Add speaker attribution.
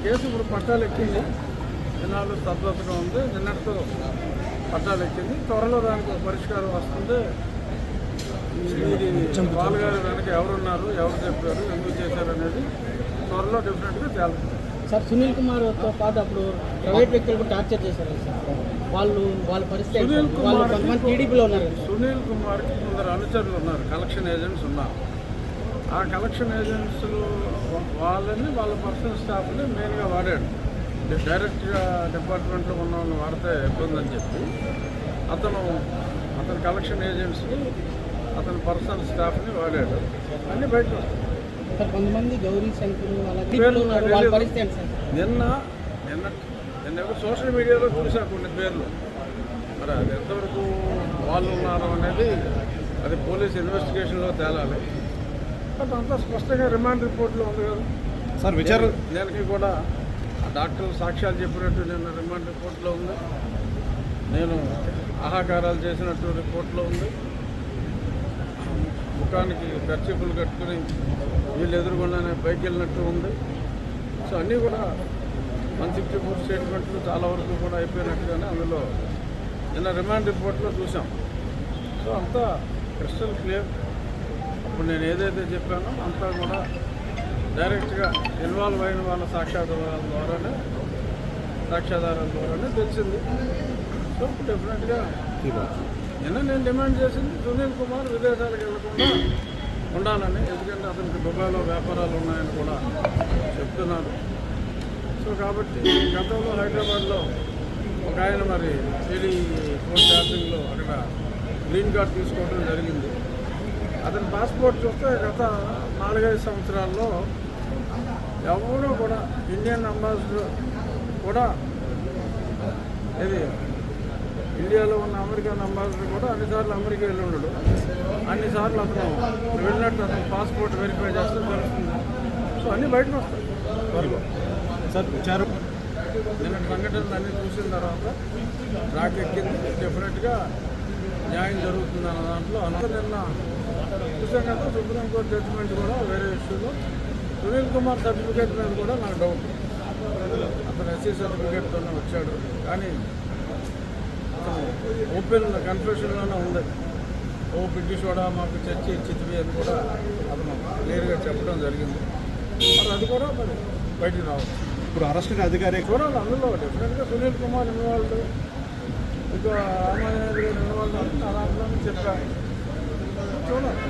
Speaker 1: Case ఇప్పుడు పట్టాలు ఎక్కింది, దినాలు స్తబ్దతగా ఉంది. నిన్నటితో పట్టాలు ఎక్కింది. త్వరలో దానికి ఒక పరిష్కారం వస్తుంది. పాల్గారి వెనక ఎవరున్నారు, ఎవరు చెప్పారు, ఎందుకు చేశారు అనేది త్వరలో డెఫినెట్గా తేలుతుంది.
Speaker 2: సార్ సునీల్ కుమార్తో పాటు అప్పుడు ప్రైవేట్ వ్యక్తులకు టార్చర్ చేశారు సార్. వాళ్ళ పరిస్థితి
Speaker 1: సునీల్ కుమార్
Speaker 2: కొంతమంది టీడీపీలో ఉన్నారు.
Speaker 1: సునీల్ కుమార్కి కొందరు అనుచరులు ఉన్నారు, కలెక్షన్ ఏజెంట్స్ ఉన్నారు. ఆ కలెక్షన్ ఏజెంట్స్లు వాళ్ళని వాళ్ళ పర్సనల్ స్టాఫ్ని మెయిన్గా వాడాడు. డైరెక్ట్గా డిపార్ట్మెంట్లో ఉన్న వాళ్ళని వాడితే ఇబ్బంది అని చెప్పి అతను కలెక్షన్ ఏజెంట్స్ని అతని పర్సనల్ స్టాఫ్ని వాడాడు. అన్నీ బయట వస్తాయి.
Speaker 2: కొంతమంది గౌరీ శంకర్
Speaker 1: నిన్న సోషల్ మీడియాలో చూసా కొన్ని పేర్లు. మరి అది ఎంతవరకు వాళ్ళు ఉన్నారు అనేది అది పోలీస్ ఇన్వెస్టిగేషన్లో తేలాలి. బట్ అంతా స్పష్టంగా రిమాండ్ రిపోర్ట్లో ఉంది కదా
Speaker 3: సార్. విచారణ
Speaker 1: దానికి కూడా డాక్టర్లు సాక్ష్యాలు చెప్పినట్టు నిన్న రిమాండ్ రిపోర్ట్లో ఉంది. నేను ఆహాకారాలు చేసినట్టు రిపోర్ట్లో ఉంది. ముఖానికి ఖర్చీపులు కట్టుకుని వీళ్ళు ఎదురుకుండానే పైకి వెళ్ళినట్టు ఉంది. సో అన్నీ కూడా 164 స్టేట్మెంట్లు చాలా వరకు కూడా అయిపోయినట్టుగానే అందులో నిన్న రిమాండ్ రిపోర్ట్లో చూసాం. సో అంతా క్రిస్టల్ క్లియర్. ఇప్పుడు నేను ఏదైతే చెప్పానో అంతా కూడా డైరెక్ట్గా ఇన్వాల్వ్ అయిన వాళ్ళ సాక్ష్యాధారాల ద్వారానే తెలిసింది. సో డెఫినెట్గా నిన్న నేను డిమాండ్ చేసింది సునీల్ కుమార్ విదేశాలకు వెళ్లకుండా ఉండాలని. ఎందుకంటే అతనికి దుబాయ్లో వ్యాపారాలు ఉన్నాయని కూడా చెప్తున్నారు. సో కాబట్టి గతంలో హైదరాబాద్లో ఒక ఆయన మరి ఫోన్ ట్యాపింగ్లో అక్కడ గ్రీన్ కార్డ్ తీసుకోవడం జరిగింది. అతని పాస్పోర్ట్ చూస్తే గత 4-5 సంవత్సరాల్లో ఎవరూ కూడా ఇండియన్ అంబాసిడర్ కూడా ఇండియాలో ఉన్న అమెరికన్ అంబాసిడర్ కూడా అన్నిసార్లు అమెరికా వెళ్ళి ఉండడు. అన్నిసార్లు అతను వెళ్ళినట్టు అతను పాస్పోర్ట్ వెరిఫై చేస్తే తెలుస్తుంది. సో అన్నీ బయటకు వస్తాయి త్వరలో.
Speaker 3: సార్ విచారం
Speaker 1: నిన్న సంఘటనలు అన్నీ చూసిన తర్వాత ట్రాక్ ఎక్కింది. డెఫినెట్గా న్యాయం జరుగుతుంది అన్న దాంట్లో నిన్న చూసాం కదా. సుప్రీంకోర్టు జడ్జిమెంట్ కూడా వేరే ఇష్యూలో సునీల్ కుమార్ సర్టిఫికేట్ మీద కూడా నాకు డౌట్. అతను ఎస్సీ సర్టిఫికేట్తోనే వచ్చాడు, కానీ ఓపెన్ కన్ఫ్యూషన్లోనే ఉంది. బ్రిటిష్ కూడా మాకు చర్చి ఇచ్చివి అని కూడా అతను క్లియర్గా చెప్పడం జరిగింది. మరి అది కూడా మరి బయటికి రావచ్చు.
Speaker 3: ఇప్పుడు అరెస్ట్ అధికారి
Speaker 1: చూడాలి. అందులో డెఫినెట్గా సునీల్ కుమార్ ఇన్వాల్వ్, ఇంకా రామానాయుడు గారు ఇన్వాల్వ్ అని నా దాంట్లో చెప్పాను. చూడాలి.